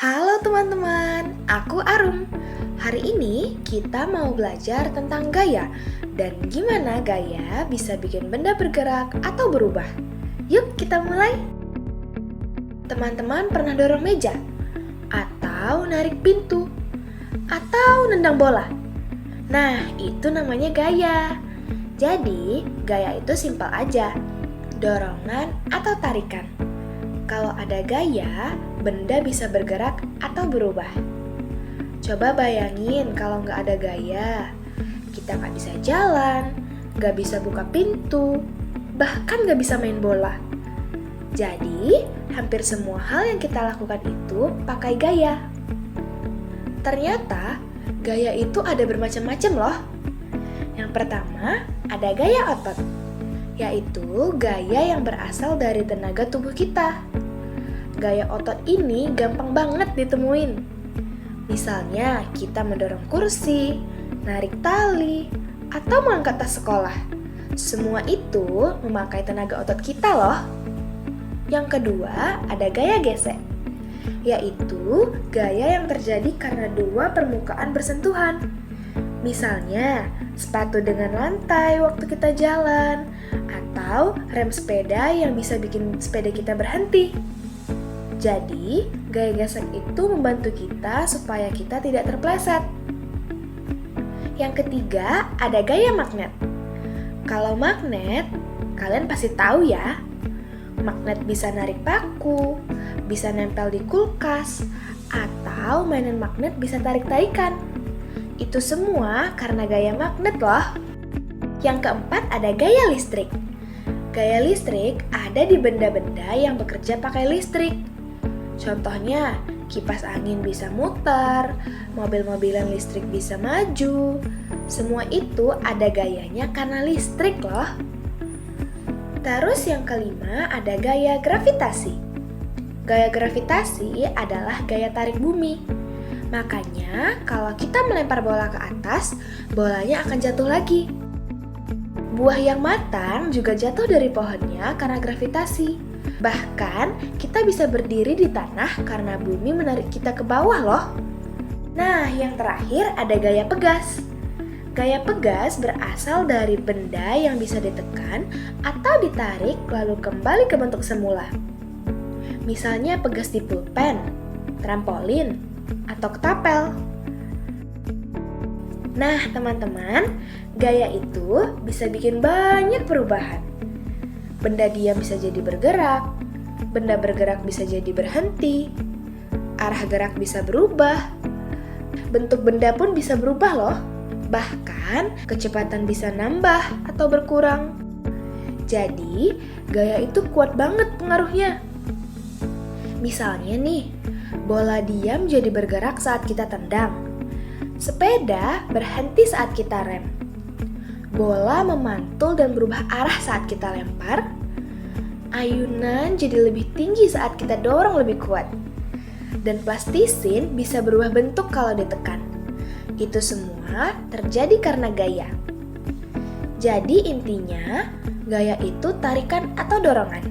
Halo teman-teman, aku Arum. Hari ini kita mau belajar tentang gaya dan gimana gaya bisa bikin benda bergerak atau berubah. Yuk kita mulai. Teman-teman pernah dorong meja? Atau narik pintu? Atau nendang bola? Nah, itu namanya gaya. Jadi, gaya itu simpel aja. Dorongan atau tarikan. Kalau ada gaya, benda bisa bergerak atau berubah. Coba bayangin kalau nggak ada gaya, kita nggak bisa jalan, nggak bisa buka pintu, bahkan nggak bisa main bola. Jadi, hampir semua hal yang kita lakukan itu pakai gaya. Ternyata, gaya itu ada bermacam-macam loh. Yang pertama, ada gaya otot, yaitu gaya yang berasal dari tenaga tubuh kita. Gaya otot ini gampang banget ditemuin. Misalnya, kita mendorong kursi, narik tali, atau mengangkat tas sekolah. Semua itu memakai tenaga otot kita loh. Yang kedua, ada gaya gesek, yaitu gaya yang terjadi karena dua permukaan bersentuhan. Misalnya, sepatu dengan lantai waktu kita jalan, atau rem sepeda yang bisa bikin sepeda kita berhenti. Jadi, gaya gesek itu membantu kita supaya kita tidak terpleset. Yang ketiga, ada gaya magnet. Kalau magnet, kalian pasti tahu ya. Magnet bisa narik paku, bisa nempel di kulkas, atau mainan magnet bisa tarik-tarikan. Itu semua karena gaya magnet loh. Yang keempat, ada gaya listrik. Gaya listrik ada di benda-benda yang bekerja pakai listrik. Contohnya, kipas angin bisa muter, mobil-mobilan listrik bisa maju. Semua itu ada gayanya karena listrik loh. Terus yang kelima ada gaya gravitasi. Gaya gravitasi adalah gaya tarik bumi. Makanya kalau kita melempar bola ke atas, bolanya akan jatuh lagi. Buah yang matang juga jatuh dari pohonnya karena gravitasi. Bahkan, kita bisa berdiri di tanah karena bumi menarik kita ke bawah loh. Nah, yang terakhir ada gaya pegas. Gaya pegas berasal dari benda yang bisa ditekan atau ditarik lalu kembali ke bentuk semula. Misalnya pegas di pulpen, trampolin, atau ketapel. Nah, teman-teman, gaya itu bisa bikin banyak perubahan. Benda diam bisa jadi bergerak, benda bergerak bisa jadi berhenti, arah gerak bisa berubah, bentuk benda pun bisa berubah loh. Bahkan kecepatan bisa nambah atau berkurang. Jadi, gaya itu kuat banget pengaruhnya. Misalnya nih, bola diam jadi bergerak saat kita tendang. Sepeda berhenti saat kita rem. Bola memantul dan berubah arah saat kita lempar. Ayunan jadi lebih tinggi saat kita dorong lebih kuat. Dan plastisin bisa berubah bentuk kalau ditekan. Itu semua terjadi karena gaya. Jadi intinya, gaya itu tarikan atau dorongan.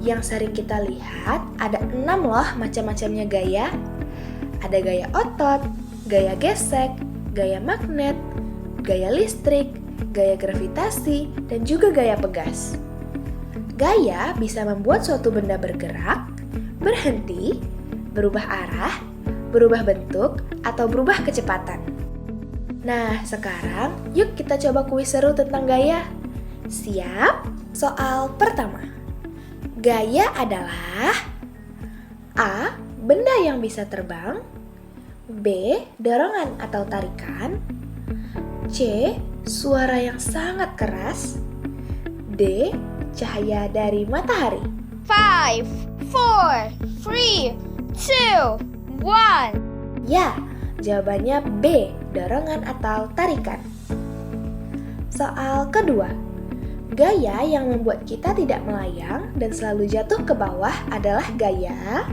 Yang sering kita lihat ada 6 loh macam-macamnya gaya. Ada gaya otot, gaya gesek, gaya magnet, gaya listrik, gaya gravitasi, dan juga gaya pegas. Gaya bisa membuat suatu benda bergerak, berhenti, berubah arah, berubah bentuk, atau berubah kecepatan. Nah, sekarang yuk kita coba kuis seru tentang gaya. Siap? Soal pertama. Gaya adalah A. Benda yang bisa terbang, B. Dorongan atau tarikan, C. Suara yang sangat keras, D. Cahaya dari matahari. 5, 4, 3, 2, 1. Ya, jawabannya B. Dorongan atau tarikan. Soal kedua. Gaya yang membuat kita tidak melayang dan selalu jatuh ke bawah adalah gaya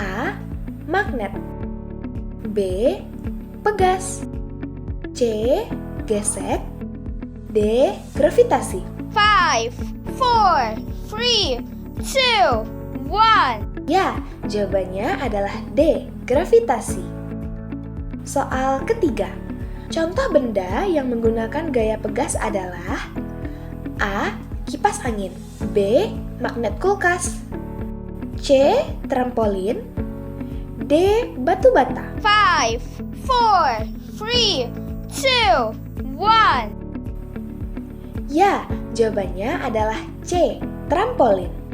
A. Magnet, B. Pegas, C. Gesek, D. Gravitasi. 5, 4, 3, 2, 1. Ya, jawabannya adalah D, gravitasi. Soal ketiga. Contoh benda yang menggunakan gaya pegas adalah A. Kipas angin, B. Magnet kulkas, C. Trampolin, D. Batu bata. 5, 4, 3, 2, 1. Ya, jawabannya adalah C. Trampolin.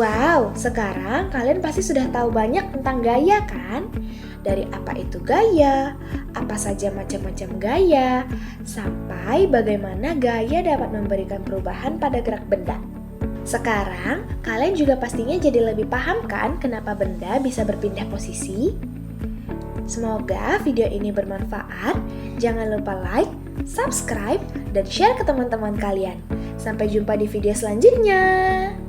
Wow, sekarang kalian pasti sudah tahu banyak tentang gaya kan? Dari apa itu gaya, apa saja macam-macam gaya, sampai bagaimana gaya dapat memberikan perubahan pada gerak benda. Sekarang, kalian juga pastinya jadi lebih paham kan kenapa benda bisa berpindah posisi? Semoga video ini bermanfaat. Jangan lupa like, subscribe, dan share ke teman-teman kalian. Sampai jumpa di video selanjutnya.